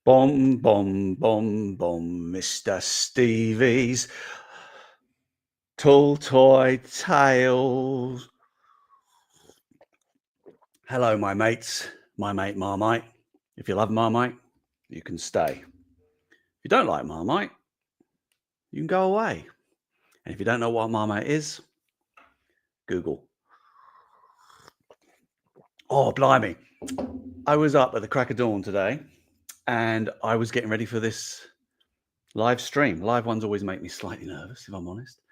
Boom, boom, boom, boom, Mr. Stevie's Tall Toy Tales. Hello, my mates, my mate Marmite. If you love Marmite, you can stay. If you don't like Marmite, you can go away. And if you don't know what Marmite is, Google. Oh, blimey. I was up at the crack of dawn today and I was getting ready for this live stream. Live ones always make me slightly nervous, if I'm honest.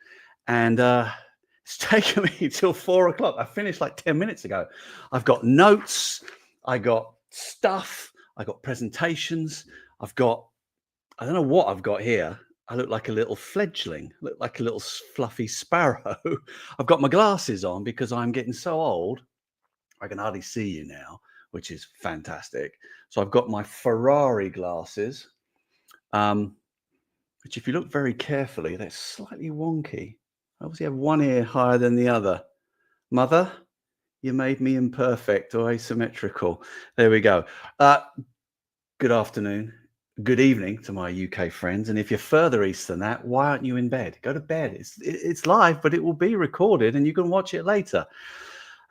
And it's taken me till 4 o'clock. I finished like 10 minutes ago. I've got notes, I got stuff, I got presentations, I don't know what I've got here. I look like a little fledgling, look like a little fluffy sparrow. I've got my glasses on because I'm getting so old, I can hardly see you now, which is fantastic. So I've got my Ferrari glasses, which if you look very carefully, they're slightly wonky. I obviously have one ear higher than the other. Mother, you made me imperfect or asymmetrical. There we go. Good afternoon. Good evening to my UK friends. And if you're further east than that, why aren't you in bed? Go to bed. It's live, but it will be recorded and you can watch it later.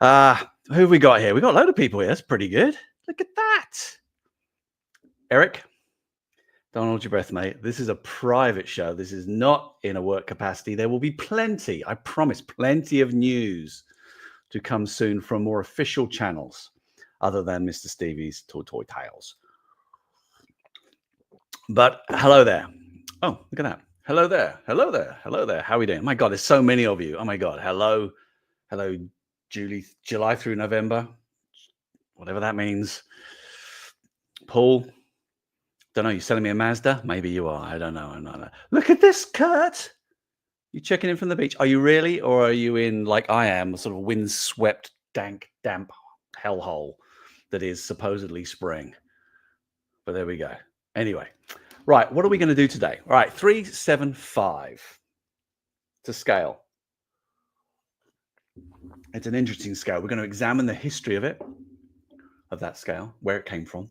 Who have we got here? We got a load of people here. That's pretty good. Look at that. Eric, don't hold your breath, mate. This is a private show. This is not in a work capacity. There will be plenty, I promise, plenty of news to come soon from more official channels other than Mr. Stevie's Toy Tales. But hello there. Oh, look at that. Hello there. Hello there. Hello there. How are we doing? My God, there's so many of you. Oh my God. Hello. Hello, July through November. Whatever that means. Paul. Don't know. You selling me a Mazda? Maybe you are. I don't know. Look at this, Kurt. You checking in from the beach? Are you really? Or are you in, like I am, a sort of windswept, damp hellhole that is supposedly spring? But there we go. Anyway, right. What are we going to do today? All right. 375 to scale. It's an interesting scale. We're going to examine the history of it, of that scale, where it came from.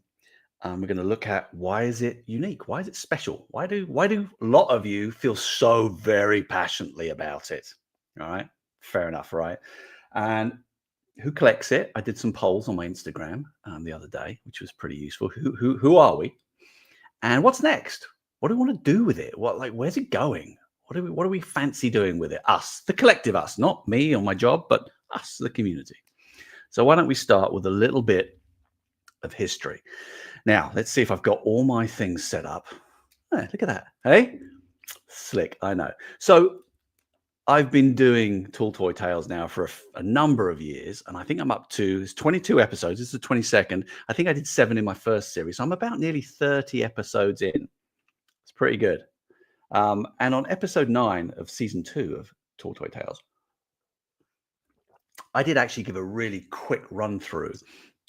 We're going to look at why is it unique? Why is it special? Why do a lot of you feel so very passionately about it? All right. Fair enough. Right. And who collects it? I did some polls on my Instagram the other day, which was pretty useful. Who are we? And what's next? What do we want to do with it? Where's it going? What do we fancy doing with it? Us, the collective us, not me or my job, but us, the community. So why don't we start with a little bit of history? Now, let's see if I've got all my things set up. Oh, look at that. Hey, slick, I know. So I've been doing Tall Toy Tales now for a number of years, and I think I'm up to 22 episodes. This is the 22nd. I think I did 7 in my first series, so I'm about nearly 30 episodes in. It's pretty good. And on episode 9 of season 2 of Tall Toy Tales, I did actually give a really quick run through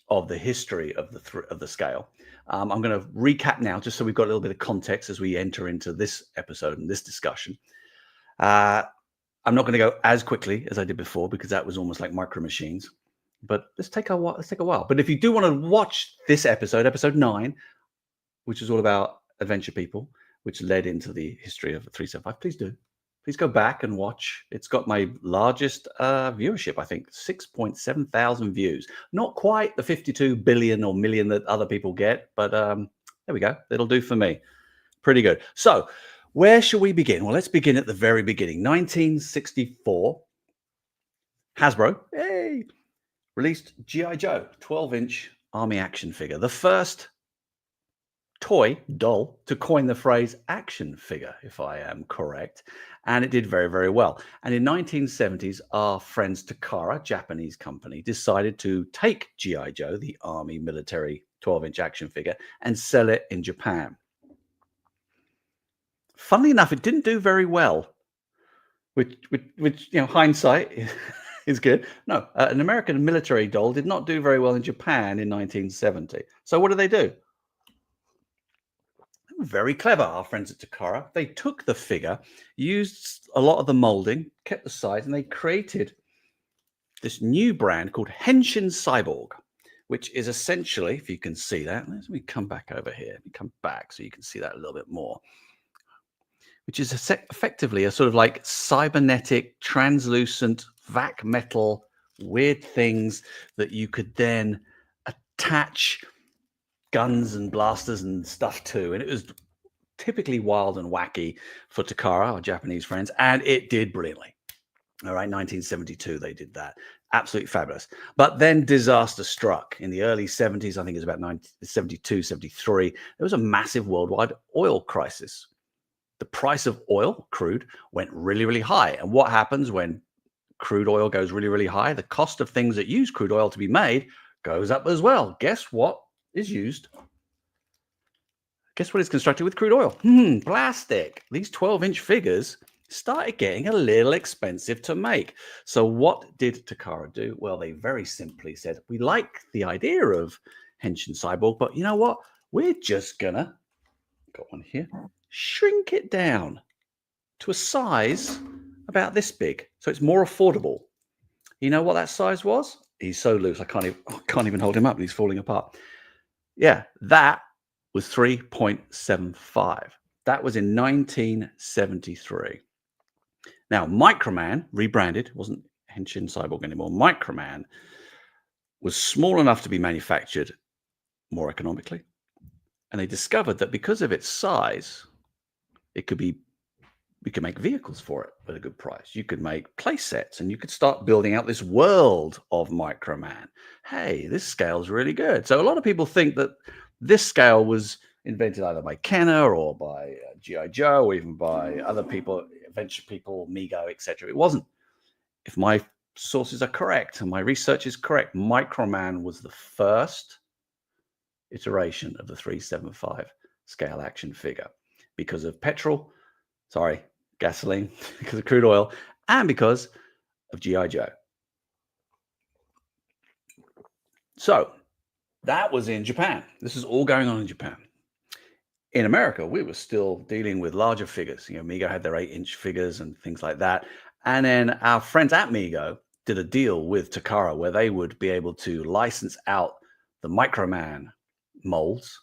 of the history of the scale. I'm going to recap now, just so we've got a little bit of context as we enter into this episode and this discussion. I'm not going to go as quickly as I did before because that was almost like Micro Machines. But let's take a while. But if you do want to watch this episode 9, which is all about adventure people, which led into the history of 375, please do. Please go back and watch. It's got my largest viewership, I think, 6.7 thousand views. Not quite the 52 billion or million that other people get, but there we go. It'll do for me. Pretty good. So where shall we begin? Well, let's begin at the very beginning. 1964, Hasbro, hey, released G.I. Joe, 12-inch army action figure. The first toy doll to coin the phrase action figure, if I am correct. And it did very, very well. And in 1970s, our friends Takara, Japanese company, decided to take G.I. Joe, the army military 12-inch action figure, and sell it in Japan. Funnily enough, it didn't do very well, which hindsight is good. No, an American military doll did not do very well in Japan in 1970. So what did they do? They were very clever, our friends at Takara. They took the figure, used a lot of the molding, kept the size, and they created this new brand called Henshin Cyborg, which is essentially, if you can see that, let me come back over here. Let me come back so you can see that a little bit more, which is effectively a sort of like cybernetic, translucent, vac metal, weird things that you could then attach guns and blasters and stuff to. And it was typically wild and wacky for Takara, our Japanese friends, and it did brilliantly. All right, 1972, they did that. Absolutely fabulous. But then disaster struck in the early 70s. I think it was about 1972, 73. There was a massive worldwide oil crisis. The price of oil, crude, went really, really high. And what happens when crude oil goes really, really high? The cost of things that use crude oil to be made goes up as well. Guess what is used? Guess what is constructed with crude oil? Plastic. These 12-inch figures started getting a little expensive to make. So what did Takara do? Well, they very simply said, we like the idea of Henshin Cyborg, but you know what? We're just gonna, got one here, shrink it down to a size about this big. So it's more affordable. You know what that size was? He's so loose, I can't even hold him up and he's falling apart. Yeah, that was 3.75. That was in 1973. Now, Microman, rebranded, wasn't Henshin Cyborg anymore. Microman was small enough to be manufactured more economically. And they discovered that because of its size, we could make vehicles for it at a good price. You could make play sets and you could start building out this world of Microman. Hey, this scale is really good. So a lot of people think that this scale was invented either by Kenner or by G.I. Joe or even by other people, adventure people, Mego, etc. It wasn't. If my sources are correct and my research is correct, Microman was the first iteration of the 375 scale action figure because of gasoline, because of crude oil, and because of G.I. Joe. So that was in Japan. This is all going on in Japan. In America, we were still dealing with larger figures. You know, Mego had their 8-inch figures and things like that. And then our friends at Mego did a deal with Takara where they would be able to license out the Microman molds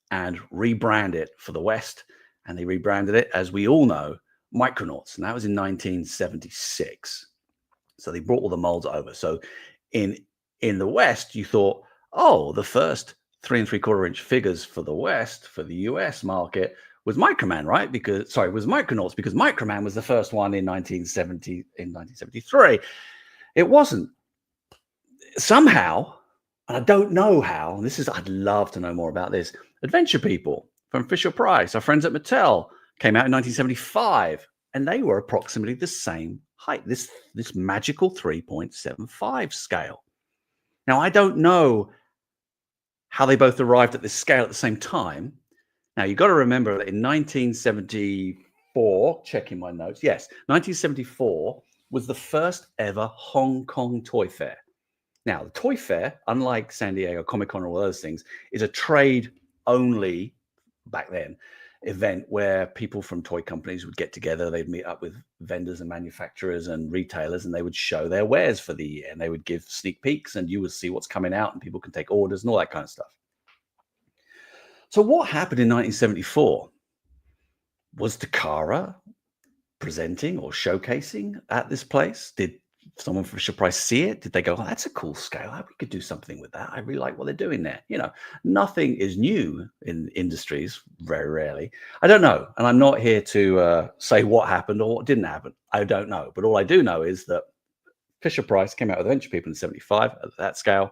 and rebrand it for the West. And they rebranded it, as we all know, Micronauts. And that was in 1976. So they brought all the molds over. So in the West, you thought, oh, the first 3 3/4-inch figures for the West, for the US market, was Microman, right? Was Micronauts, because Microman was the first one in 1973. It wasn't. Somehow, and I don't know how, and I'd love to know more about this, Adventure People from Fisher-Price, our friends at Mattel, came out in 1975, and they were approximately the same height, this magical 3.75 scale. Now, I don't know how they both arrived at this scale at the same time. Now, you've got to remember that in 1974, checking my notes, yes, 1974 was the first ever Hong Kong Toy Fair. Now, the Toy Fair, unlike San Diego Comic-Con or all those things, is a trade-only, back then, event where people from toy companies would get together. They'd meet up with vendors and manufacturers and retailers, and they would show their wares for the year, and they would give sneak peeks, and you would see what's coming out, and people can take orders and all that kind of stuff. So what happened in 1974? Was Takara presenting or showcasing at this place? Did someone from Fisher-Price see it? Did they go, oh, that's a cool scale, we could do something with that, I really like what they're doing there? You know, nothing is new in industries, very rarely. I don't know, and I'm not here to say what happened or what didn't happen. I don't know, but all I do know is that Fisher-Price came out with Adventure People in 75 at that scale,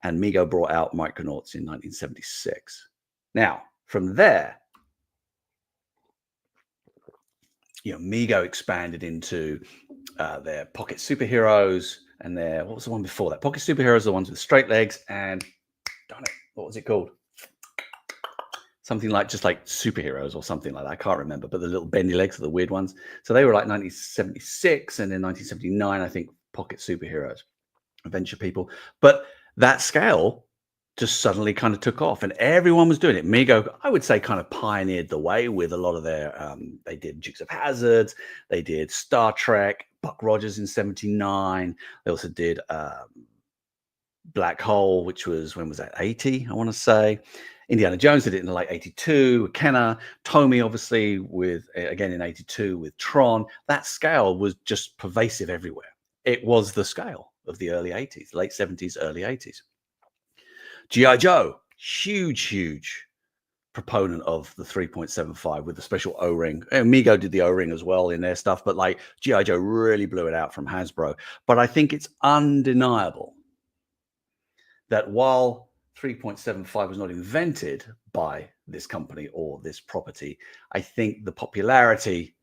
and Mego brought out Micronauts in 1976. Now, from there, you know, Mego expanded into their Pocket Superheroes and their, what was the one before that? Pocket Superheroes, the ones with straight legs, and darn it, what was it called? Something like, just like Superheroes or something like that. I can't remember, but the little bendy legs are the weird ones. So they were like 1976, and in 1979, I think Pocket Superheroes, Adventure People. But that scale just suddenly kind of took off, and everyone was doing it. Mego, I would say, kind of pioneered the way with a lot of their, they did Dukes of Hazzard, they did Star Trek, Buck Rogers in 79. They also did Black Hole, which was, when was that, 80, I want to say. Indiana Jones did it in the late 82. Kenner, Tomy, obviously, with, again, in 82 with Tron. That scale was just pervasive everywhere. It was the scale of the early 80s, late 70s, early 80s. G.I. Joe, huge proponent of the 3.75 with the special O-ring. Amigo did the O-ring as well in their stuff, but like G.I. Joe really blew it out from Hasbro. But I think it's undeniable that while 3.75 was not invented by this company or this property, I think the popularity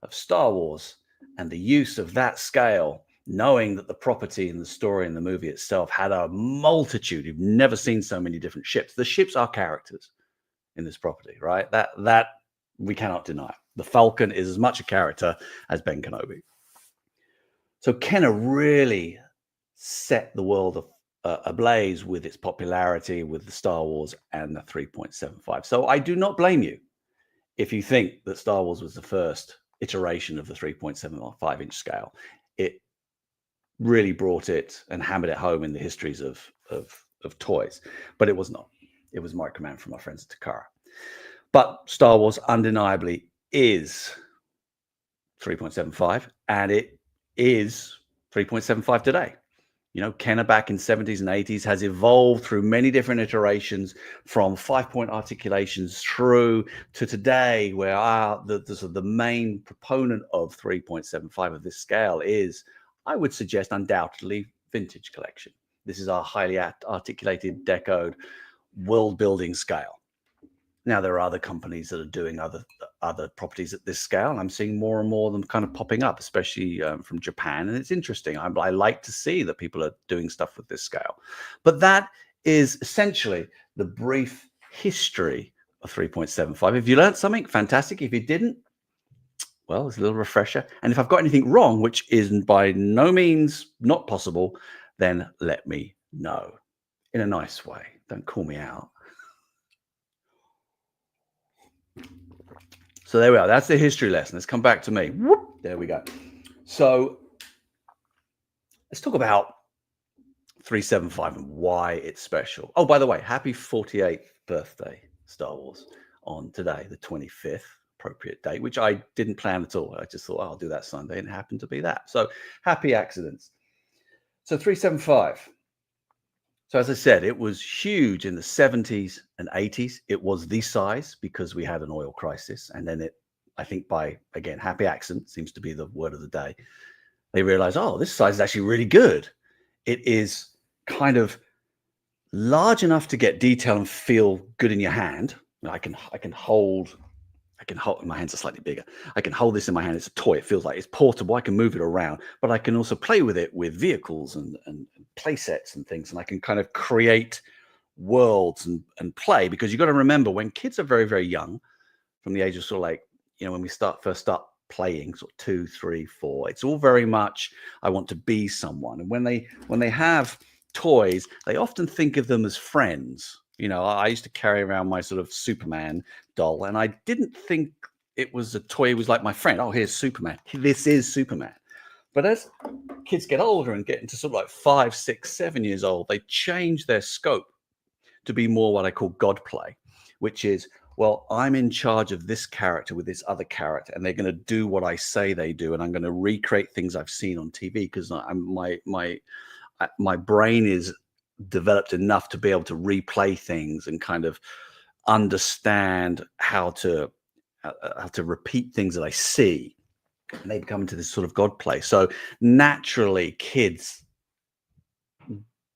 of Star Wars and the use of that scale, knowing that the property and the story and the movie itself had a multitude, you've never seen so many different ships. The ships are characters in this property, right? That we cannot deny. The Falcon is as much a character as Ben Kenobi. So Kenner really set the world ablaze with its popularity with the Star Wars and the 3.75. So I do not blame you if you think that Star Wars was the first iteration of the 3.75-inch scale. It really brought it and hammered it home in the histories of toys, but it was not. It was Microman from our friends at Takara. But Star Wars undeniably is 3.75, and it is 3.75 today. You know, Kenner back in 70s and 80s has evolved through many different iterations, from 5-point articulations through to today, where the main proponent of 3.75 of this scale is, I would suggest, undoubtedly vintage collection. This is our highly articulated, decoed, world-building scale. Now, there are other companies that are doing other properties at this scale, and I'm seeing more and more of them kind of popping up, especially from Japan. And it's interesting. I like to see that people are doing stuff with this scale. But that is essentially the brief history of 3.75. If you learned something, fantastic. If you didn't, well, it's a little refresher. And if I've got anything wrong, which is by no means not possible, then let me know in a nice way. Don't call me out. So there we are. That's the history lesson. Let's come back to me. Whoop, there we go. So let's talk about 375 and why it's special. Oh, by the way, happy 48th birthday, Star Wars, on today, the 25th, appropriate date, which I didn't plan at all. I just thought, I'll do that Sunday, and it happened to be that. So happy accidents. So 375. So as I said, it was huge in the 70s and 80s. It was the size because we had an oil crisis. And then I think by, again, happy accident seems to be the word of the day. They realized, oh, this size is actually really good. It is kind of large enough to get detail and feel good in your hand. I can hold, my hands are slightly bigger. I can hold this in my hand. It's a toy. It feels like it's portable. I can move it around, but I can also play with it with vehicles and play sets and things. And I can kind of create worlds and play, because you've got to remember, when kids are very, very young, from the age of sort of like, when we first start playing, sort of 2, 3, 4, it's all very much, I want to be someone. And when they have toys, they often think of them as friends. I used to carry around my sort of Superman doll, and I didn't think it was a toy. It was like my friend. Oh, here's Superman. This is Superman. But as kids get older and get into sort of like 5, 6, 7 years old, they change their scope to be more what I call God play, which is, well, I'm in charge of this character with this other character, and they're going to do what I say they do, and I'm going to recreate things I've seen on TV, because my brain is developed enough to be able to replay things and kind of understand how to repeat things that I see, and they become into this sort of God play. So naturally, kids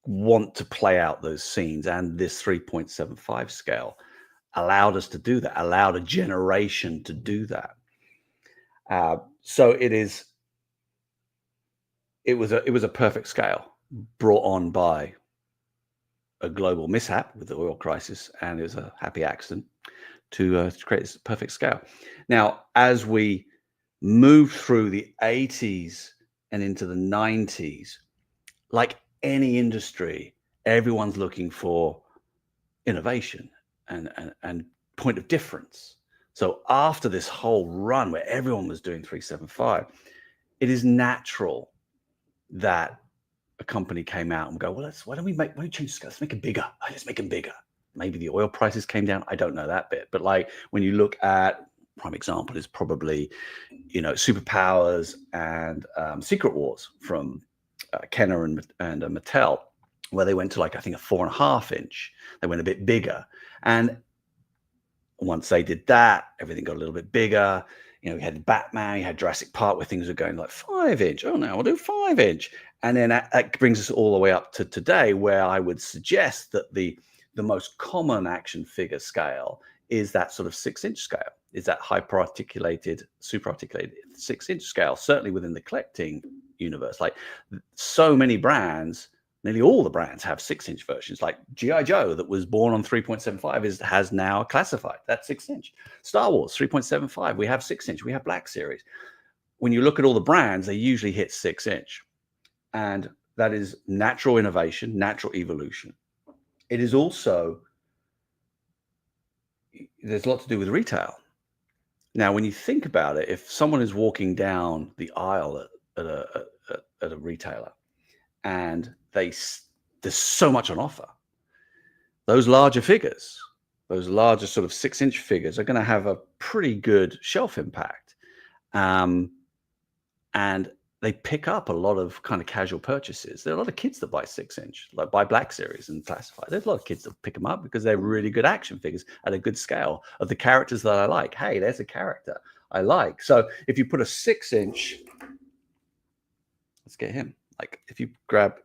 want to play out those scenes, and this 3.75 scale allowed us to do that, allowed a generation to do that. So it was a perfect scale brought on by a global mishap with the oil crisis, and it was a happy accident to create this perfect scale. Now, as we moved through the 80s and into the 90s, like any industry, everyone's looking for innovation and point of difference. So after this whole run where everyone was doing 375, it is natural that a company came out and go, well, why don't we change scale? Let's make it bigger. Let's make them bigger. Maybe the oil prices came down. I don't know that bit. But like when you look at, prime example is probably, Superpowers and Secret Wars from Kenner and Mattel, where they went to like, I think, a 4.5 inch. They went a bit bigger. And once they did that, everything got a little bit bigger. We had Batman, you had Jurassic Park, where things were going like 5 inch. Oh, now we'll do 5 inch. And then that brings us all the way up to today, where I would suggest that the most common action figure scale is that sort of 6-inch scale, is that hyper-articulated, super-articulated 6-inch scale, certainly within the collecting universe. Like so many brands, nearly all the brands have 6-inch versions. Like G.I. Joe, that was born on 3.75, has now classified. That's 6-inch. Star Wars, 3.75. We have 6-inch. We have Black Series. When you look at all the brands, they usually hit 6-inch. And that is natural innovation, natural evolution. It is also, there's a lot to do with retail. Now, when you think about it, if someone is walking down the aisle at a retailer and there's so much on offer, those larger figures, those larger sort of 6-inch figures are going to have a pretty good shelf impact. And they pick up a lot of kind of casual purchases. There are a lot of kids that buy 6-inch, like buy Black Series and Classified. There's a lot of kids that pick them up because they're really good action figures at a good scale of the characters that I like. Hey, there's a character I like. So if you put a 6-inch, let's get him. Like if you grab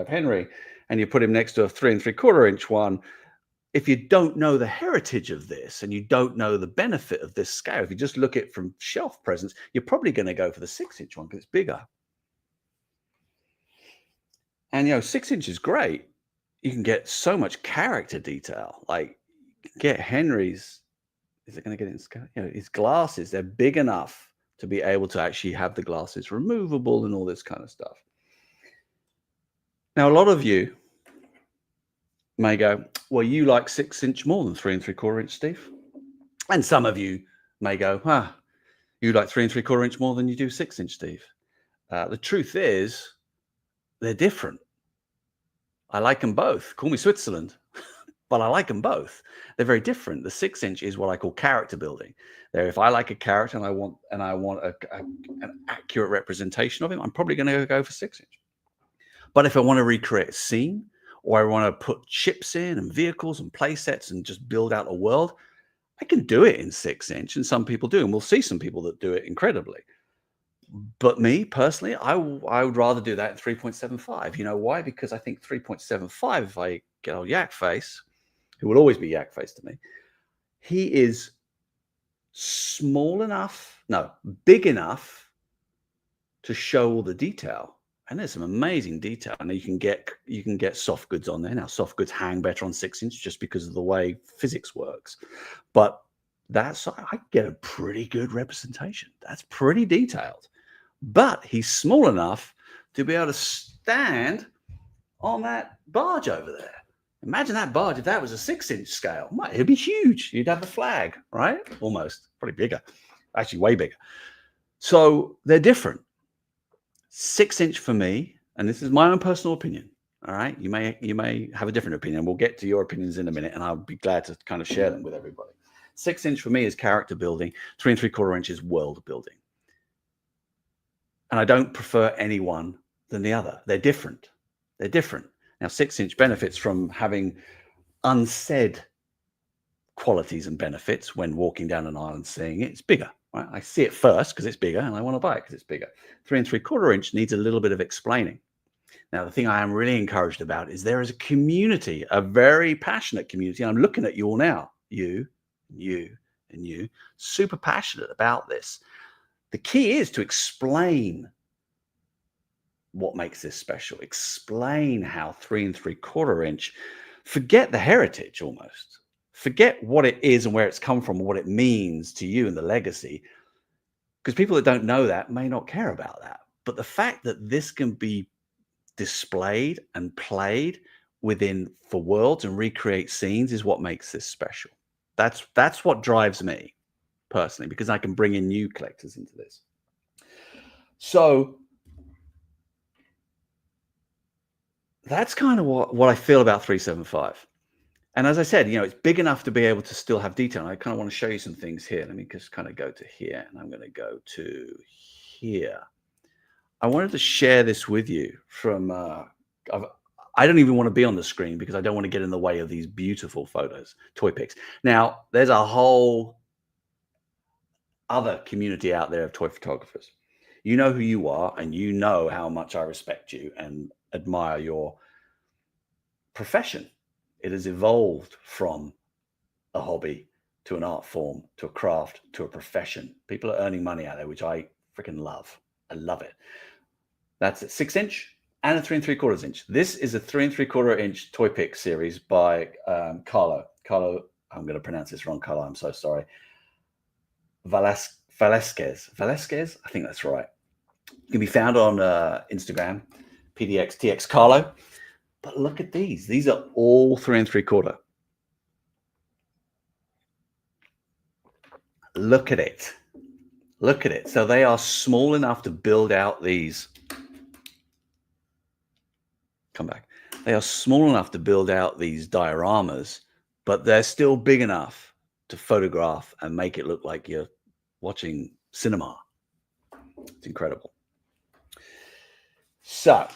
Henry and you put him next to a 3 3/4 inch one, if you don't know the heritage of this and you don't know the benefit of this scale, if you just look at it from shelf presence, you're probably going to go for the 6-inch one because it's bigger. And 6-inch is great. You can get so much character detail. Like get Henry's, is it going to get in scale? His glasses, they're big enough to be able to actually have the glasses removable and all this kind of stuff. Now, a lot of you may go, well, you like 6-inch more than 3 3/4 inch, Steve. And some of you may go, you like 3 3/4 inch more than you do 6-inch, Steve. The truth is, they're different. I like them both. Call me Switzerland, but I like them both. They're very different. The 6-inch is what I call character building. There, if I like a character and I want an accurate representation of him, I'm probably going to go for 6-inch. But if I want to recreate a scene, or I want to put chips in and vehicles and play sets and just build out a world, I can do it in 6-inch, and some people do, and we'll see some people that do it incredibly. But me personally, I would rather do that in 3.75. You know why? Because I think 3.75, if I get old Yak Face, who will always be Yak Face to me, he is big enough to show all the detail. And there's some amazing detail. And you can get soft goods on there. Now, soft goods hang better on 6-inch just because of the way physics works. But I get a pretty good representation. That's pretty detailed. But he's small enough to be able to stand on that barge over there. Imagine that barge if that was a 6-inch scale. It'd be huge. You'd have the flag, right? Almost. Probably bigger. Actually, way bigger. So they're different. 6-inch for me, and this is my own personal opinion. All right, you may have a different opinion. We'll get to your opinions in a minute, and I'll be glad to kind of share them with everybody. 6-inch for me is character building. 3 3/4 inch is world building, and I don't prefer any one than the other. They're different. They're different. Now, 6-inch benefits from having unsaid qualities and benefits when walking down an aisle and seeing it. It's bigger. Right? I see it first because it's bigger, and I want to buy it because it's bigger. 3 3/4 inch needs a little bit of explaining. Now, the thing I am really encouraged about is there is a community, a very passionate community. I'm looking at you all now, you, and you, super passionate about this. The key is to explain what makes this special. Explain how 3 3/4 inch, forget the heritage almost. Forget what it is and where it's come from, what it means to you and the legacy. Because people that don't know that may not care about that. But the fact that this can be displayed and played for worlds and recreate scenes is what makes this special. That's what drives me personally, because I can bring in new collectors into this. So that's kind of what I feel about 375. And as I said, it's big enough to be able to still have detail. I kind of want to show you some things here. Let me just kind of go to here, and I'm going to go to here. I wanted to share this with you from. I don't even want to be on the screen because I don't want to get in the way of these beautiful photos, toy pics. Now, there's a whole other community out there of toy photographers. You know who you are, and you know how much I respect you and admire your profession. It has evolved from a hobby to an art form to a craft to a profession. People are earning money out there, which I freaking love. I love it. That's a 6-inch and a 3 3/4 inch. This is a 3 3/4 inch toy pick series by Carlo. I'm going to pronounce this wrong, Carlo. I'm so sorry. Velasquez. I think that's right. It can be found on Instagram, PDXTX Carlo. But look at these. These are all 3 3/4. Look at it. Look at it. So they are small enough to build out these. Come back. They are small enough to build out these dioramas, but they're still big enough to photograph and make it look like you're watching cinema. It's incredible. So,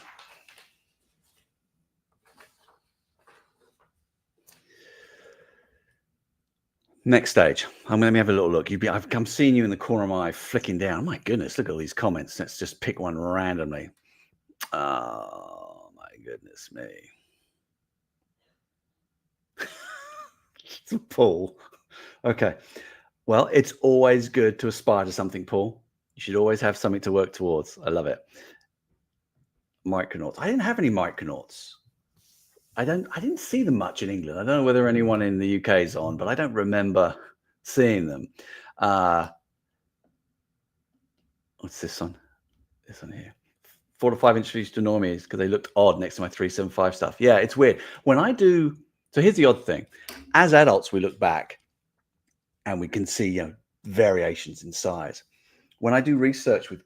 next stage. Let me have a little look. I'm seeing you in the corner of my eye flicking down. Oh my goodness, look at all these comments. Let's just pick one randomly. Oh my goodness me. It's Paul. Okay. Well, it's always good to aspire to something, Paul. You should always have something to work towards. I love it. Micronauts. I didn't have any Micronauts. I didn't see them much in England. I don't know whether anyone in the UK is on, but I don't remember seeing them. What's this one? This one here. 4 to 5 inch used to annoy me because they looked odd next to my 375 stuff. Yeah, it's weird. When I do, so here's the odd thing. As adults, we look back and we can see variations in size. When I do research with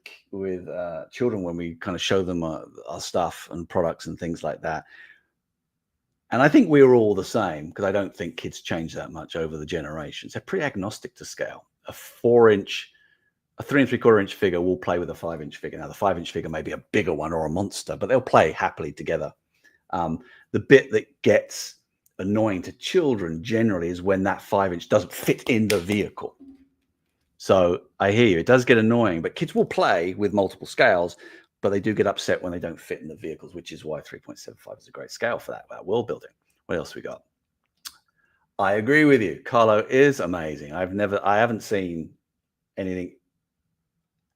children, when we kind of show them our stuff and products and things like that, and I think we're all the same because I don't think kids change that much over the generations. They're pretty agnostic to scale. A 3 3/4 inch figure will play with a 5-inch figure. Now, the 5-inch figure may be a bigger one or a monster, but they'll play happily together. The bit that gets annoying to children generally is when that 5-inch doesn't fit in the vehicle. So I hear you. It does get annoying, but kids will play with multiple scales, but they do get upset when they don't fit in the vehicles, which is why 3.75 is a great scale for that world building. What else we got? I agree with you. Carlo is amazing. I haven't seen anything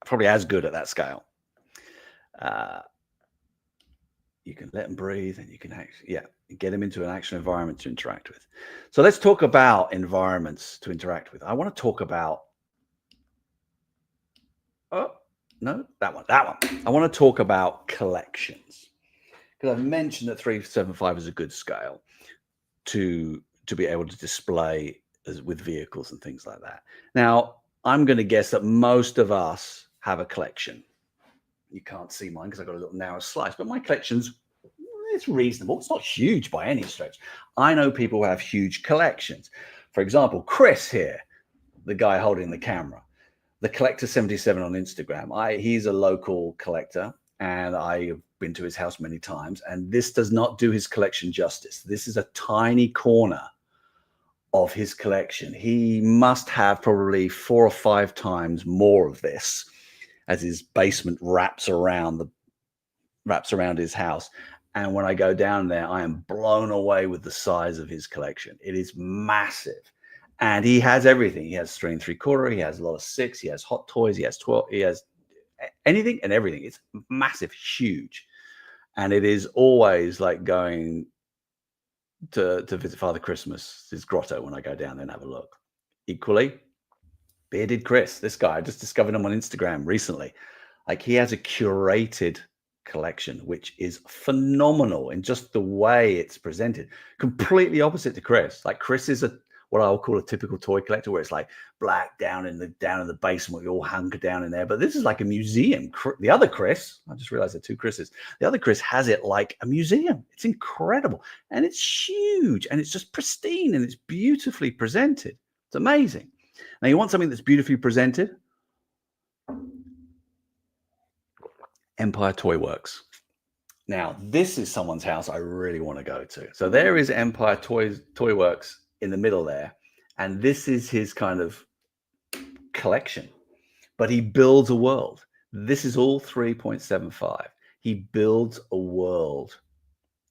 probably as good at that scale. You can let them breathe, and you can actually, get them into an actual environment to interact with. So let's talk about environments to interact with. I want to talk about, that one. I want to talk about collections because I've mentioned that 375 is a good scale to be able to display with vehicles and things like that. Now, I'm going to guess that most of us have a collection. You can't see mine because I've got a little narrow slice, but my collection's it's reasonable. It's not huge by any stretch. I know people who have huge collections. For example, Chris here, the guy holding the camera, the Collector 77 on Instagram. He's a local collector, and I've been to his house many times, and this does not do his collection justice. This is a tiny corner of his collection. He must have probably 4 or 5 times more of this as his basement wraps around his house. And when I go down there, I am blown away with the size of his collection. It is massive. And he has everything. He has 3 3/4. He has a lot of 6. He has hot toys. He has 12. He has anything and everything. It's massive, huge. And it is always like going to visit Father Christmas, his grotto, when I go down there and have a look. Equally, Bearded Chris, this guy, I just discovered him on Instagram recently. Like, he has a curated collection, which is phenomenal in just the way it's presented. Completely opposite to Chris. Like, Chris is what I'll call a typical toy collector, where it's like black down in the basement, we all hunker down in there. But this is like a museum. The other Chris, I just realized there are two Chris's. The other Chris has it like a museum. It's incredible, and it's huge, and it's just pristine, and it's beautifully presented. It's amazing. Now, you want something that's beautifully presented? Empire Toy Works. Now, this is someone's house I really want to go to. So there is Empire Toy Works in the middle there, and this is his kind of collection. But he builds a world. This is all 3.75. He builds a world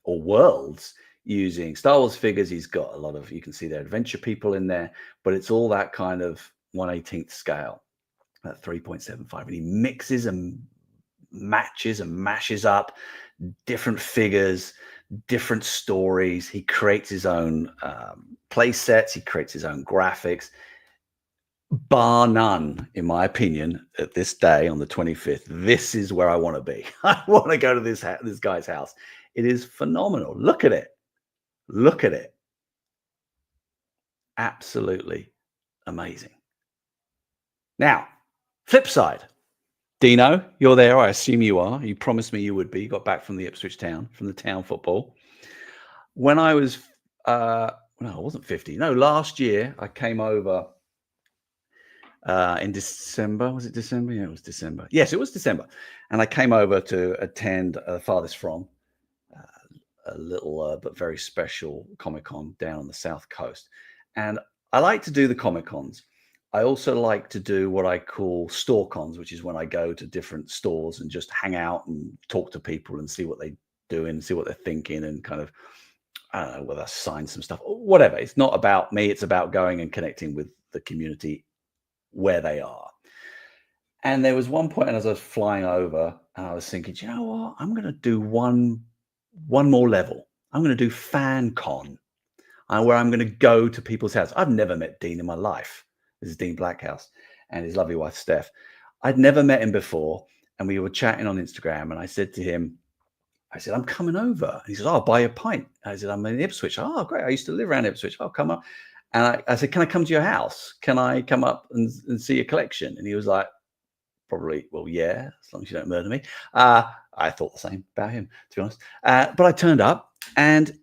or worlds using Star Wars figures. He's got a lot of, you can see there, adventure people in there, but it's all that kind of 1/18th scale at 3.75. And he mixes and matches and mashes up different figures, different stories. He creates his own play sets. He creates his own graphics. Bar none, in my opinion, at this day on the 25th, this is where I want to be. I want to go to this guy's house. It is phenomenal. Look at it. Look at it. Absolutely amazing. Now, flip side. Dino, you're there. I assume you are. You promised me you would be. You got back from the Ipswich town, from the town football. When I was, no, I wasn't 50. No, last year I came over in December. Was it December? Yeah, it was December. Yes, it was December. And I came over to attend Farthest From, a little but very special Comic-Con down on the South Coast. And I like to do the Comic-Cons. I also like to do what I call store cons, which is when I go to different stores and just hang out and talk to people and see what they do and see what they're thinking and kind of, I don't know, whether I sign some stuff or whatever. It's not about me. It's about going and connecting with the community where they are. And there was one point as I was flying over and I was thinking, you know what? I'm going to do one more level. I'm going to do Fan Con, where I'm going to go to people's houses. I've never met Dean in my life. This is Dean Blackhouse and his lovely wife, Steph. I'd never met him before. And we were chatting on Instagram. And I said to him, I'm coming over. And he says, oh, I'll buy you a pint. I said, I'm in Ipswich. Oh, great. I used to live around Ipswich. I'll come up. And I said, can I come to your house? Can I come up and see your collection? And he was like, probably, well, yeah, as long as you don't murder me. I thought the same about him, to be honest. But I turned up and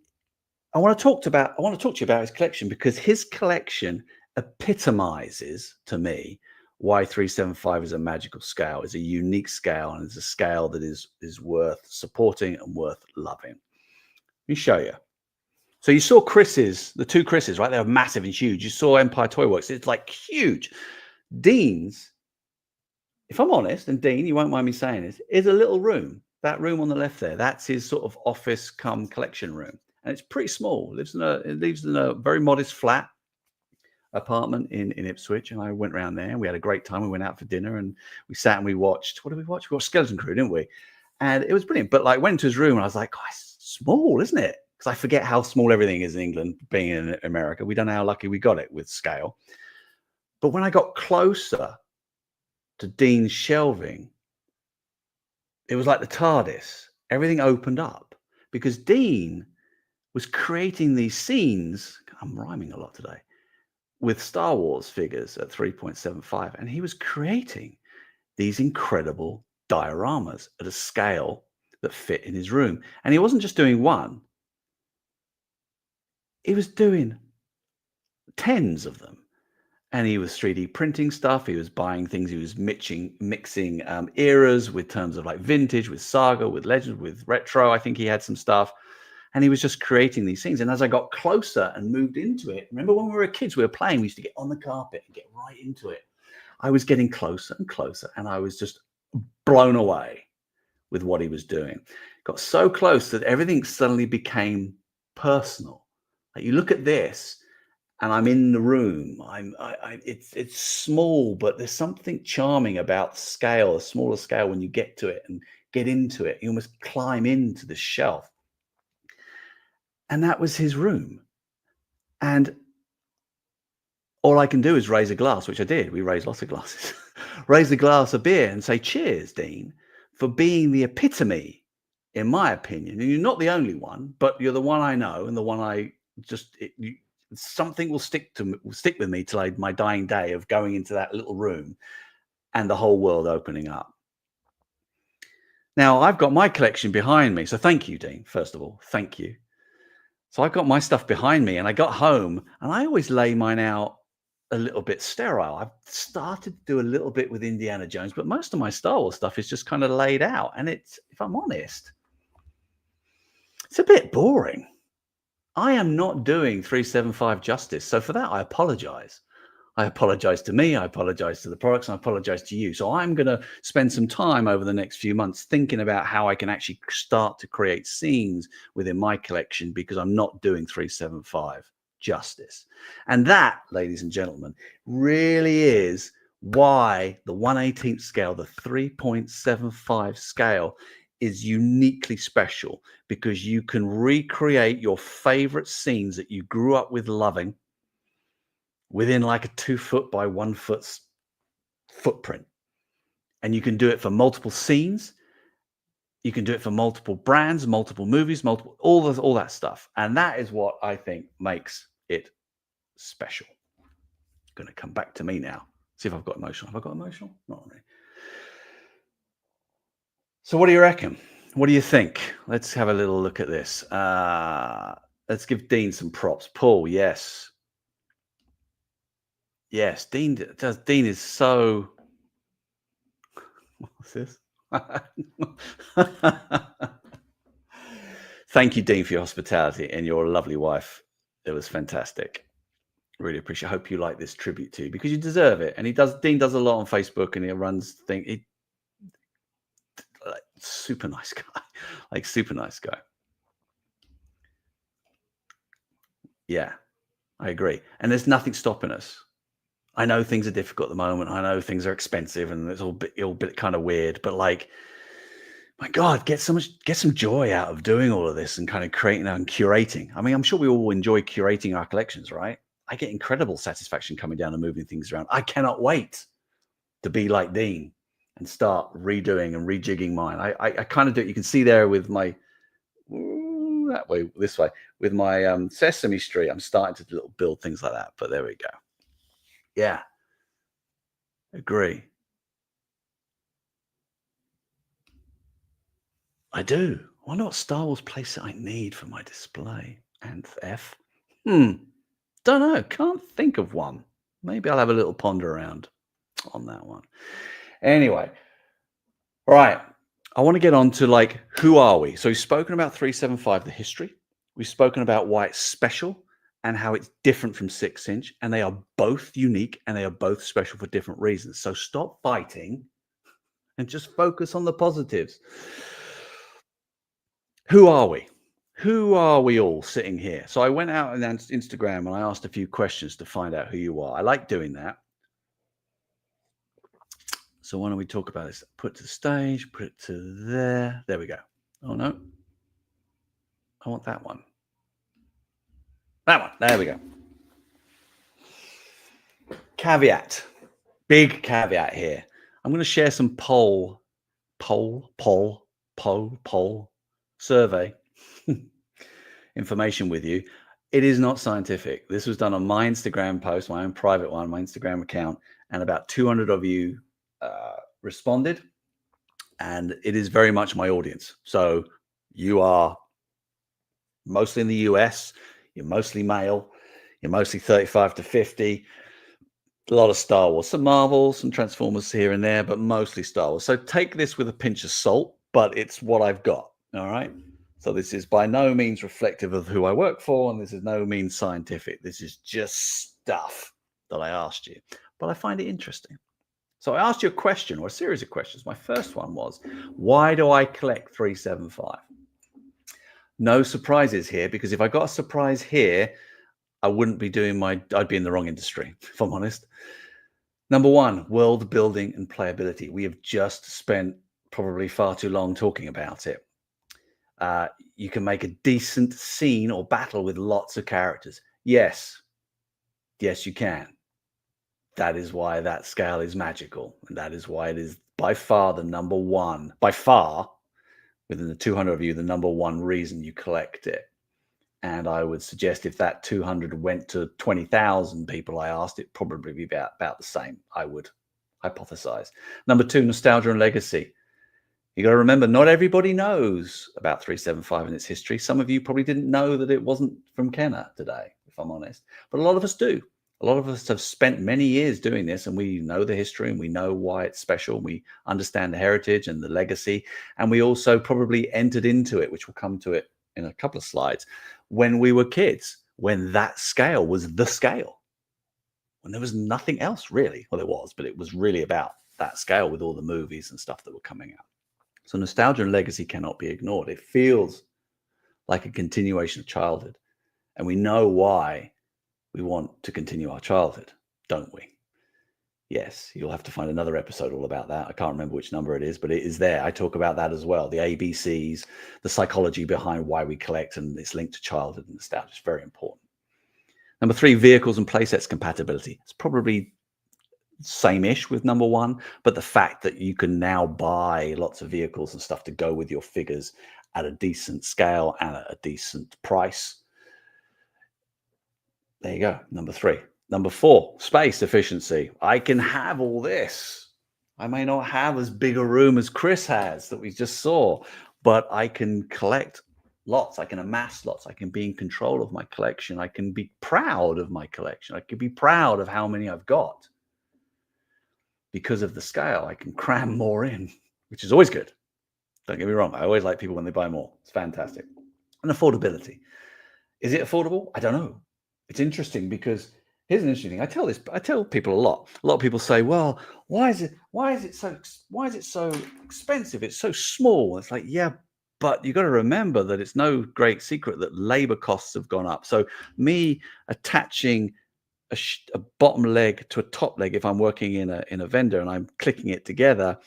I want to talk to you about his collection, because his collection epitomizes to me why 375 is a magical scale, is a unique scale, and it's a scale that is worth supporting and worth loving. Let me show you. So you saw the two Chris's, right? They were massive and huge. You saw Empire Toy Works. It's like huge. Dean's, if I'm honest, and Dean, you won't mind me saying this, is a little room. That room on the left there, that's his sort of office cum collection room. And it's pretty small. It lives in a very modest flat apartment in Ipswich. And I went around there and we had a great time. We went out for dinner and we sat and we watched, what did we watch? We watched Skeleton Crew, didn't we? And it was brilliant. But like, went to his room and I was like, oh, it's small, isn't it? Because I forget how small everything is in England, being in America. We don't know how lucky we got it with scale. But when I got closer to Dean's shelving, it was like the TARDIS. Everything opened up because Dean was creating these scenes. I'm rhyming a lot today, with Star Wars figures at 3.75. And he was creating these incredible dioramas at a scale that fit in his room. And he wasn't just doing one. He was doing tens of them. And he was 3D printing stuff. He was buying things. He was mixing eras with terms of like vintage, with saga, with legend, with retro. I think he had some stuff. And he was just creating these things. And as I got closer and moved into it, remember when we were kids, we were playing, we used to get on the carpet and get right into it. I was getting closer and closer, and I was just blown away with what he was doing. Got so close that everything suddenly became personal. Like, you look at this, and I'm in the room. It's small, but there's something charming about scale, a smaller scale, when you get to it and get into it. You almost climb into the shelf. And that was his room. And all I can do is raise a glass, which I did. We raised lots of glasses. Raise a glass of beer and say, cheers, Dean, for being the epitome, in my opinion. And you're not the only one, but you're the one I know and the one Something will stick with me till my dying day of going into that little room and the whole world opening up. Now, I've got my collection behind me. So thank you, Dean, first of all. Thank you. So I've got my stuff behind me, and I got home and I always lay mine out a little bit sterile. I've started to do a little bit with Indiana Jones, but most of my Star Wars stuff is just kind of laid out. And it's, if I'm honest, it's a bit boring. I am not doing 375 justice. So for that, I apologize. I apologize to me, I apologize to the products, and I apologize to you. So I'm going to spend some time over the next few months thinking about how I can actually start to create scenes within my collection, because I'm not doing 375 justice. And that, ladies and gentlemen, really is why the 1/18th scale, the 3.75 scale, is uniquely special, because you can recreate your favorite scenes that you grew up with loving within like a 2 foot by 1 foot footprint. And you can do it for multiple scenes. You can do it for multiple brands, multiple movies, multiple, all that stuff. And that is what I think makes it special. Going to come back to me now. See if I've got emotional. Have I got emotional? Not really. So what do you reckon? What do you think? Let's have a little look at this. Let's give Dean some props. Paul, yes. Yes, Dean is so. What's this? Thank you, Dean, for your hospitality and your lovely wife. It was fantastic. Really appreciate. I hope you like this tribute to you, because you deserve it. And Dean does a lot on Facebook, and he runs things. Like, super nice guy. Like, super nice guy. Yeah, I agree. And there's nothing stopping us. I know things are difficult at the moment. I know things are expensive, and it's all bit kind of weird. But like, my God, get some joy out of doing all of this and kind of creating and curating. I mean, I'm sure we all enjoy curating our collections, right? I get incredible satisfaction coming down and moving things around. I cannot wait to be like Dean and start redoing and rejigging mine. I kind of do it. You can see there with my this way with my Sesame Street. I'm starting to build things like that. But there we go. Yeah, agree. I do. I wonder what Star Wars playset I need for my display. And F. Don't know. Can't think of one. Maybe I'll have a little ponder around on that one. Anyway, all right. I want to get on to, like, who are we? So we've spoken about 375, the history. We've spoken about why it's special and how it's different from 6-inch. And they are both unique, and they are both special for different reasons. So stop fighting and just focus on the positives. Who are we? Who are we all sitting here? So I went out on Instagram and I asked a few questions to find out who you are. I like doing that. So why don't we talk about this? Put to the stage, put it to there. There we go. Oh, no. I want that one. That one. There we go. Caveat. Big caveat here. I'm going to share some poll survey information with you. It is not scientific. This was done on my Instagram post, my own private one, my Instagram account, and about 200 of you responded. And it is very much my audience. So you are mostly in the US, you're mostly male, you're mostly 35 to 50. A lot of Star Wars, some Marvel, some Transformers here and there, but mostly Star Wars. So take this with a pinch of salt, but it's what I've got. All right. So this is by no means reflective of who I work for, and this is no means scientific. This is just stuff that I asked you, but I find it interesting. So I asked you a question, or a series of questions. My first one was, why do I collect 375? No surprises here, because if I got a surprise here, I wouldn't be doing I'd be in the wrong industry, if I'm honest. Number one, world building and playability. We have just spent probably far too long talking about it. You can make a decent scene or battle with lots of characters. Yes, you can. That is why that scale is magical. And that is why it is by far the number one, by far, within the 200 of you, the number one reason you collect it. And I would suggest if that 200 went to 20,000 people I asked, it'd probably be about the same, I would hypothesize. Number two, nostalgia and legacy. You got to remember, not everybody knows about 375 and its history. Some of you probably didn't know that it wasn't from Kenner today, if I'm honest. But a lot of us do. A lot of us have spent many years doing this, and we know the history and we know why it's special. We understand the heritage and the legacy. And we also probably entered into it, which we'll come to it in a couple of slides, when we were kids, when that scale was the scale, when there was nothing else really. Well, there was, but it was really about that scale with all the movies and stuff that were coming out. So nostalgia and legacy cannot be ignored. It feels like a continuation of childhood. And we know why we want to continue our childhood, don't we? Yes, you'll have to find another episode all about that. I can't remember which number it is, but it is there. I talk about that as well. The ABCs, the psychology behind why we collect, and it's linked to childhood and nostalgia. It's very important. Number three, vehicles and playsets compatibility. It's probably same-ish with number one, but the fact that you can now buy lots of vehicles and stuff to go with your figures at a decent scale and at a decent price. There you go, number three. Number four, space efficiency. I can have all this. I may not have as big a room as Chris has that we just saw, but I can collect lots. I can amass lots. I can be in control of my collection. I can be proud of my collection. I can be proud of how many I've got. Because of the scale, I can cram more in, which is always good. Don't get me wrong. I always like people when they buy more. It's fantastic. And affordability. Is it affordable? I don't know. It's interesting because here's an interesting thing. I tell people a lot. A lot of people say, well, why is it so expensive? It's so small. It's like, yeah, but you got to remember that it's no great secret that labor costs have gone up. So me attaching a bottom leg to a top leg, if I'm working in a vendor and I'm clicking it together,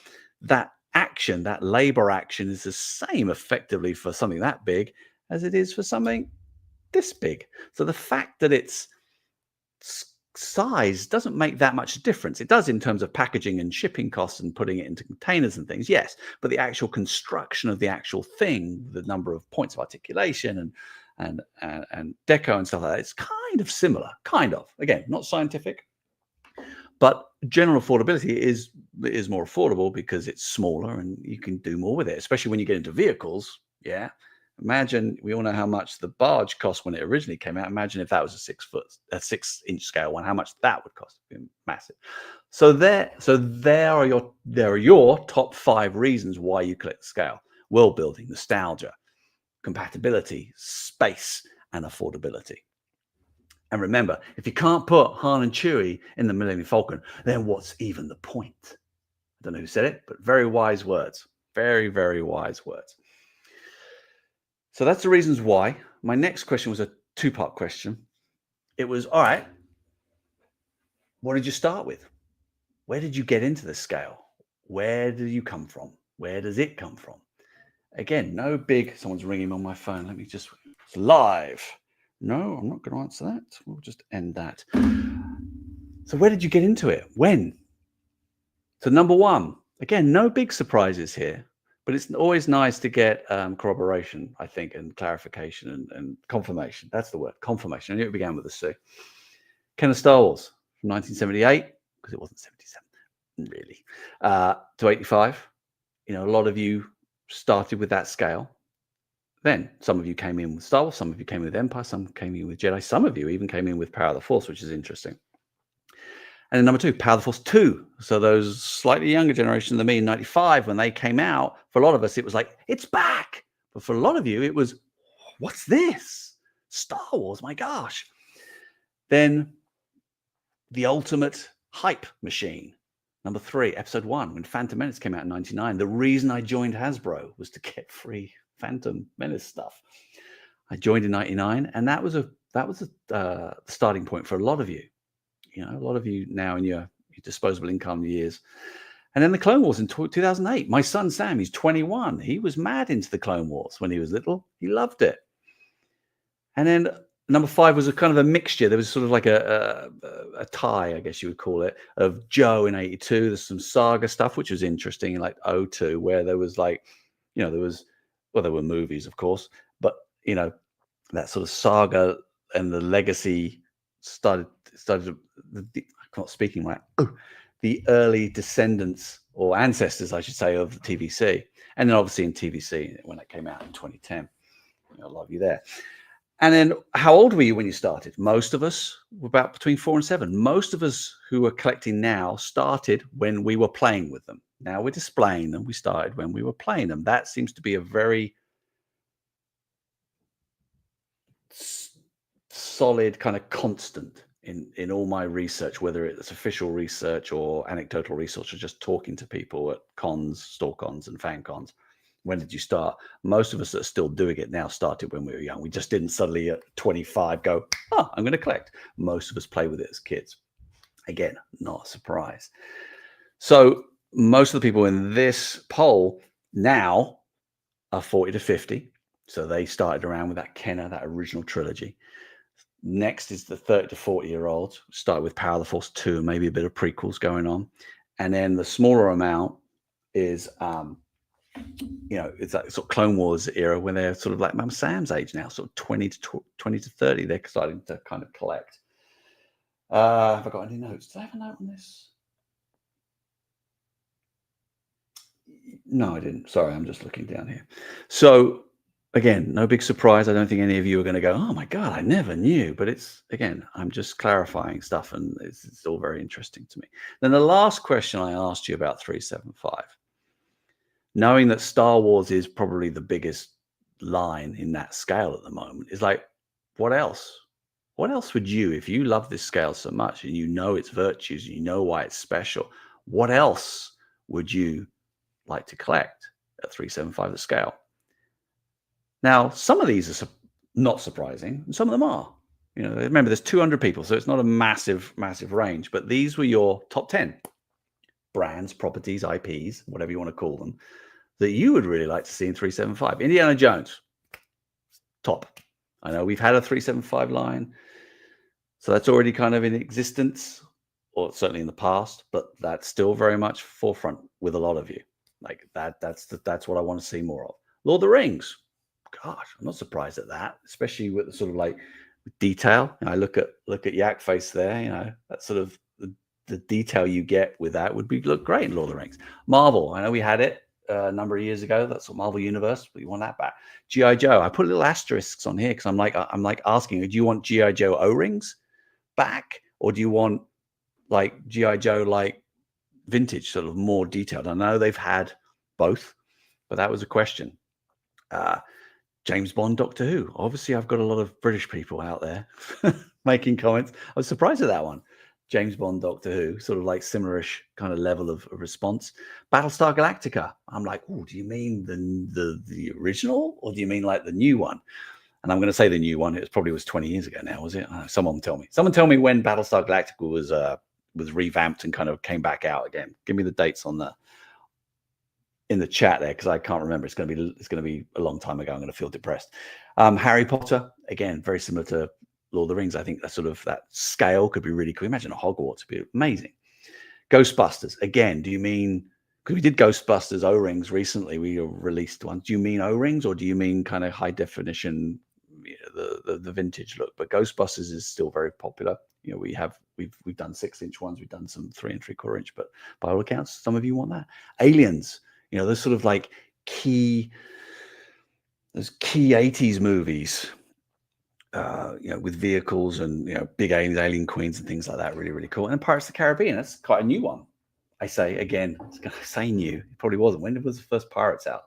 that action, that labor action, is the same effectively for something that big as it is for something this big. So the fact that it's size doesn't make that much difference. It does in terms of packaging and shipping costs and putting it into containers and things, yes, but the actual construction of the actual thing, the number of points of articulation and deco and stuff like that, it's kind of similar, kind of. Again, not scientific, but general affordability is more affordable because it's smaller and you can do more with it, especially when you get into vehicles. Yeah. Imagine, we all know how much the barge cost when it originally came out. Imagine if that was a 6-inch scale one, how much that would cost. It'd be massive. So there are your top 5 reasons why you collect the scale: world building, nostalgia, compatibility, space, and affordability. And remember, if you can't put Han and Chewie in the Millennium Falcon, then what's even the point? I don't know who said it, but very wise words. Very, very wise words. So that's the reasons why. My next question was a 2-part question. It was, all right, what did you start with? Where did you get into the scale? Where did you come from? Where does it come from? Again, no big, someone's ringing on my phone. Let me just, it's live. No, I'm not going to answer that. We'll just end that. So where did you get into it? When? So number one, again, no big surprises here. But it's always nice to get corroboration, I think, and clarification and confirmation. That's the word, confirmation. I knew it began with a C. Kenner Star Wars from 1978, because it wasn't 77, really, to 85. You know, a lot of you started with that scale. Then some of you came in with Star Wars, some of you came in with Empire, some came in with Jedi, some of you even came in with Power of the Force, which is interesting. And then number 2, Power of the Force 2. So those slightly younger generation than me in 95, when they came out, for a lot of us, it was like, it's back. But for a lot of you, it was, what's this? Star Wars, my gosh. Then the ultimate hype machine. Number 3, episode 1, when Phantom Menace came out in 99. The reason I joined Hasbro was to get free Phantom Menace stuff. I joined in 99, and that was a starting point for a lot of you. You know, a lot of you now in your disposable income years. And then the Clone Wars in 2008. My son, Sam, he's 21. He was mad into the Clone Wars when he was little. He loved it. And then number 5 was a kind of a mixture. There was sort of like a tie, I guess you would call it, of Joe in 82. There's some saga stuff, which was interesting, like 02, where there was like, you know, there were movies, of course, but, you know, that sort of saga and the legacy started I'm not speaking right. Oh, the early descendants or ancestors, I should say, of the TVC, and then obviously in TVC when it came out in 2010. I love you there. And then, how old were you when you started? Most of us were about between 4 and 7. Most of us who are collecting now started when we were playing with them. Now we're displaying them. We started when we were playing them. That seems to be a very solid kind of constant in all my research, whether it's official research or anecdotal research or just talking to people at cons, store cons, and fan cons. When did you start? Most of us that are still doing it now started when we were young. We just didn't suddenly at 25 go, oh, I'm going to collect. Most of us play with it as kids. Again, not a surprise. So most of the people in this poll now are 40 to 50. So they started around with that Kenner, that original trilogy. Next is the 30 to 40-year-olds. Start with Power of the Force 2, maybe a bit of prequels going on. And then the smaller amount is, it's that sort of Clone Wars era when they're sort of like Mum Sam's age now, sort of 20 to 30. They're starting to kind of collect. Have I got any notes? Did I have a note on this? No, I didn't. Sorry, I'm just looking down here. So again, no big surprise. I don't think any of you are going to go, oh my God, I never knew. But it's, again, I'm just clarifying stuff and it's all very interesting to me. Then the last question I asked you about 375, knowing that Star Wars is probably the biggest line in that scale at the moment, is like, what else? What else would you, if you love this scale so much and you know its virtues, and you know why it's special, what else would you like to collect at 375 the scale? Now, some of these are not surprising, and some of them are. Remember, there's 200 people, so it's not a massive range. But these were your top 10 brands, properties, IPs, whatever you want to call them, that you would really like to see in 375. Indiana Jones, top. I know we've had a 375 line, so that's already kind of in existence, or certainly in the past. But that's still very much forefront with a lot of you. Like that. That's what I want to see more of. Lord of the Rings. Gosh, I'm not surprised at that, especially with the sort of like detail. I look at Yak Face there. That sort of the detail you get with that would look great in Lord of the Rings. Marvel, I know we had it a number of years ago. That's what Marvel Universe, but you want that back. GI Joe, I put little asterisks on here because I'm like asking, do you want GI Joe O-rings back, or do you want like GI Joe like vintage, sort of more detailed? I know they've had both, but that was a question. James Bond, Doctor Who. Obviously, I've got a lot of British people out there making comments. I was surprised at that one. James Bond, Doctor Who, sort of like similarish kind of level of response. Battlestar Galactica. I'm like, oh, do you mean the original, or do you mean like the new one? And I'm going to say the new one. It probably was 20 years ago now, was it? Someone tell me. Someone tell me when Battlestar Galactica was revamped and kind of came back out again. Give me the dates on that in the chat there, because I can't remember. It's going to be a long time ago. I'm going to feel depressed. Harry Potter, again, very similar to Lord of the Rings. I think that scale could be really cool. Imagine a Hogwarts, would be amazing. Ghostbusters, again, do you mean, because we did Ghostbusters O-rings recently, we released one. Do you mean O-rings, or do you mean kind of high definition, the vintage look? But Ghostbusters is still very popular. We've done 6-inch ones, we've done some 3 and 3/4 inch, but by all accounts, some of you want that. Aliens, those sort of like those key 80s movies, with vehicles and, big aliens, alien queens and things like that. Really, really cool. And Pirates of the Caribbean, that's quite a new one. I say, again, I was going to say new. It probably wasn't. When was the first Pirates out?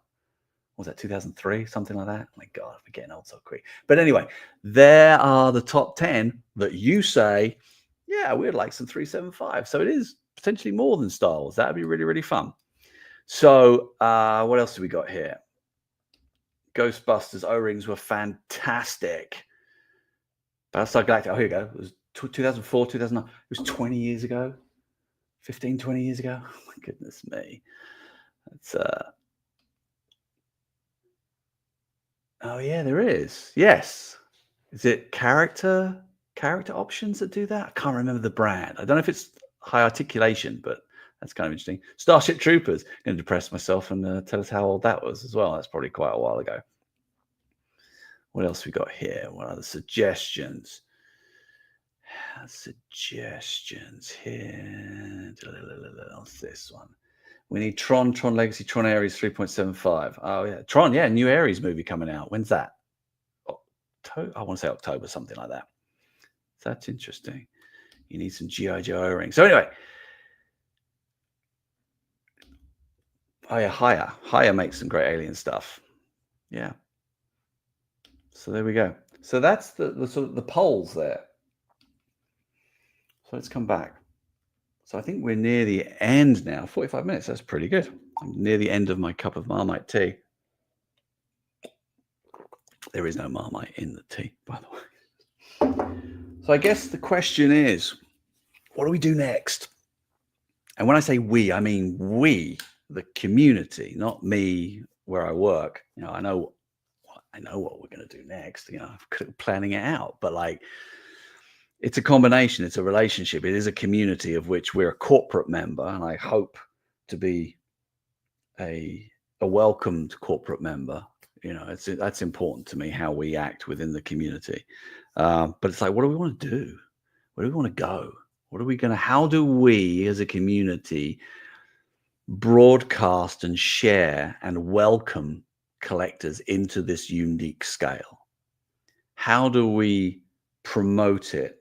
Was that 2003? Something like that? Oh my God, I'm getting old so quick. But anyway, there are the top 10 that you say, yeah, we'd like some 375. So it is potentially more than Star Wars. That'd be really, really fun. So what else do we got here? Ghostbusters O-rings were fantastic. Battlestar Galactica, oh, here you go. It was 2004, 2009. It was 20 years ago. 15, 20 years ago. Oh my goodness me. It's oh yeah, there is. Yes. Is it character options that do that? I can't remember the brand. I don't know if it's high articulation, but that's kind of interesting. Starship Troopers. Going to depress myself and tell us how old that was as well. That's probably quite a while ago. What else we got here? What other suggestions? Suggestions here. What's this one? We need Tron Legacy, Tron Ares 3.75. Oh, yeah. Tron, yeah. New Ares movie coming out. When's that? October? I want to say October, something like that. So that's interesting. You need some G.I. Joe O-rings. So anyway. Oh, yeah. Haya makes some great alien stuff. Yeah. So there we go. So that's the sort of the polls there. So let's come back. So I think we're near the end now. 45 minutes. That's pretty good. I'm near the end of my cup of Marmite tea. There is no Marmite in the tea, by the way. So I guess the question is, what do we do next? And when I say we, I mean we, the community, not me where I work. You know, I know what we're going to do next. You know, I'm planning it out, but like, it's a combination. It's a relationship. It is a community of which we're a corporate member, and I hope to be a welcomed corporate member. You know, that's important to me, how we act within the community. But it's like, what do we want to do? Where do we want to go? How do we as a community broadcast and share and welcome collectors into this unique scale? How do we promote it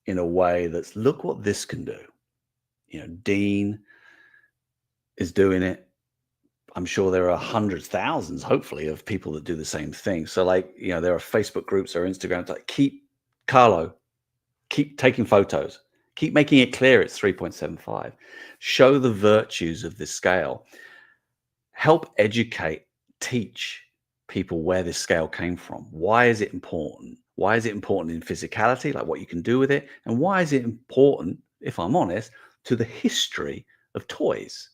in a way that's, look what this can do? You know, Dean is doing it. I'm sure there are hundreds, thousands, hopefully, of people that do the same thing. So, like, you know, there are Facebook groups or Instagrams like, keep taking photos, keep making it clear it's 3.75. Show the virtues of this scale. Help educate, teach people where this scale came from. Why is it important? Why is it important in physicality, like what you can do with it? And why is it important, if I'm honest, to the history of toys?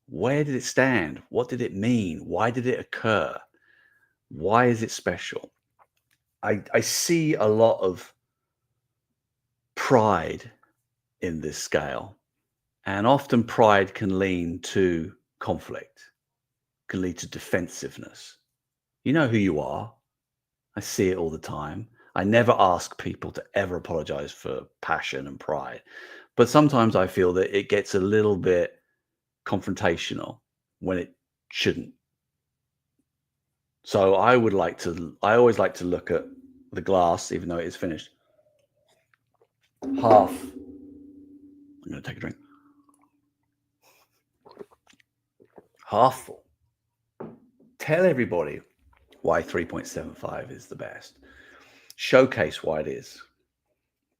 Where did it stand? What did it mean? Why did it occur? Why is it special? I see a lot of pride in this scale, and often pride can lead to conflict, can lead to defensiveness. You know who you are. I see it all the time. I never ask people to ever apologize for passion and pride, but sometimes I feel that it gets a little bit confrontational when it shouldn't. So I always like to look at the glass, even though it is finished, half. I'm going to take a drink. Half full. Tell everybody why 3.75 is the best. Showcase why it is.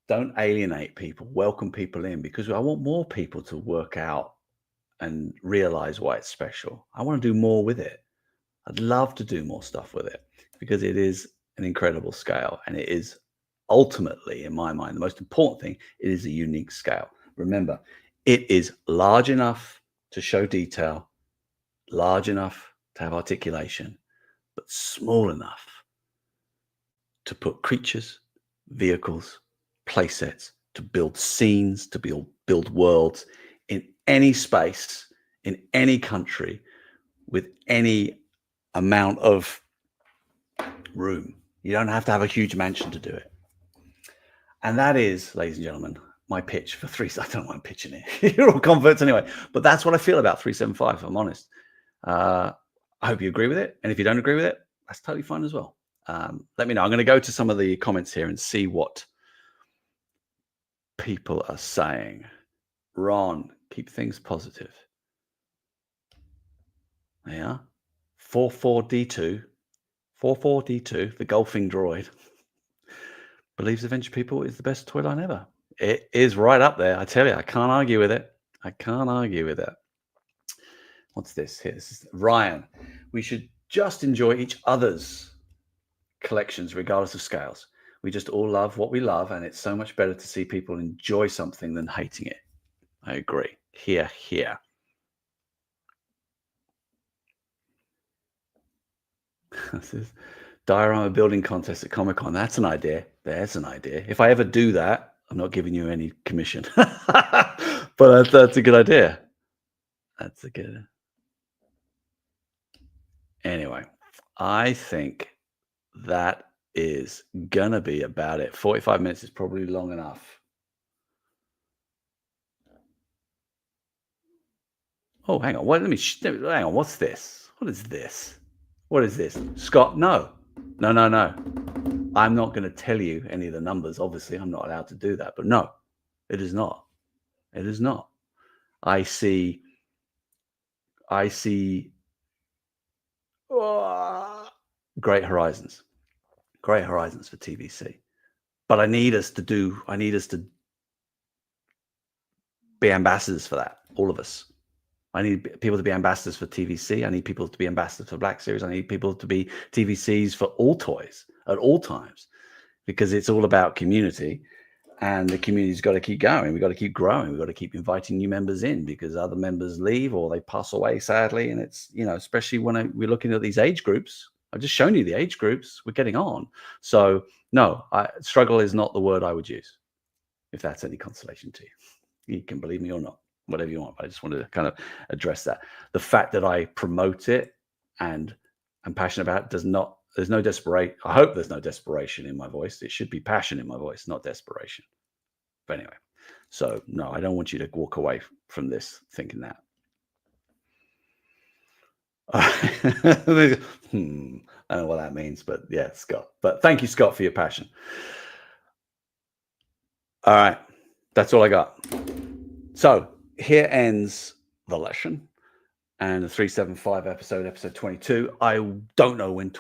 Don't alienate people. Welcome people in, because I want more people to work out and realize why it's special. I want to do more with it. I'd love to do more stuff with it, because it is an incredible scale, and it is ultimately, in my mind, the most important thing. It is a unique scale. Remember, it is large enough to show detail, large enough to have articulation, but small enough to put creatures, vehicles, playsets, to build scenes, to build worlds in any space, in any country, with any amount of room. You don't have to have a huge mansion to do it. And that is, ladies and gentlemen, my pitch for I don't know why I'm pitching it. You're all converts anyway. But that's what I feel about 375, if I'm honest. I hope you agree with it. And if you don't agree with it, that's totally fine as well. Let me know. I'm going to go to some of the comments here and see what people are saying. Ron, keep things positive. There you are. 44D2. 44D2, the golfing droid, believes Adventure People is the best toy line ever. It is right up there. I tell you, I can't argue with it. I can't argue with it. What's this here? This is Ryan. We should just enjoy each other's collections, regardless of scales. We just all love what we love, and it's so much better to see people enjoy something than hating it. I agree. Here. This is diorama building contest at Comic-Con. That's an idea. There's an idea. If I ever do that, I'm not giving you any commission. But that's a good idea. That's a good. Anyway, I think that is gonna be about it. 45 minutes is probably long enough. Oh, hang on. Wait, hang on. What's this? What is this? What is this? Scott, no. No, no, no. I'm not going to tell you any of the numbers. Obviously, I'm not allowed to do that. But no, it is not. It is not. I see I see uh, great horizons. Great horizons for TVC. But I need us to be ambassadors for that. All of us. I need people to be ambassadors for TVC. I need people to be ambassadors for Black Series. I need people to be TVCs for all toys at all times, because it's all about community, and the community's got to keep going. We've got to keep growing. We've got to keep inviting new members in, because other members leave or they pass away, sadly. And it's, especially when we're looking at these age groups. I've just shown you the age groups we're getting on. So no, struggle is not the word I would use, if that's any consolation to you. You can believe me or not, whatever you want. I just wanted to kind of address that. The fact that I promote it and I'm passionate about it there's no desperation. I hope there's no desperation in my voice. It should be passion in my voice, not desperation. But anyway, so no, I don't want you to walk away from this thinking that. I don't know what that means, but yeah, Scott. But thank you, Scott, for your passion. All right, that's all I got. So here ends the lesson and the 375 episode 22. I don't know when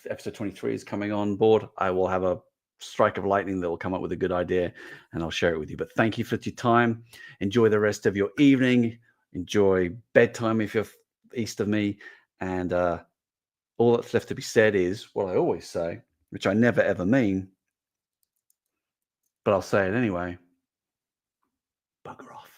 episode 23 is coming on board. I will have a strike of lightning that will come up with a good idea and I'll share it with you. But thank you for your time. Enjoy the rest of your evening. Enjoy bedtime if you're east of me. And all that's left to be said is what I always say, which I never ever mean, but I'll say it anyway. Bugger off.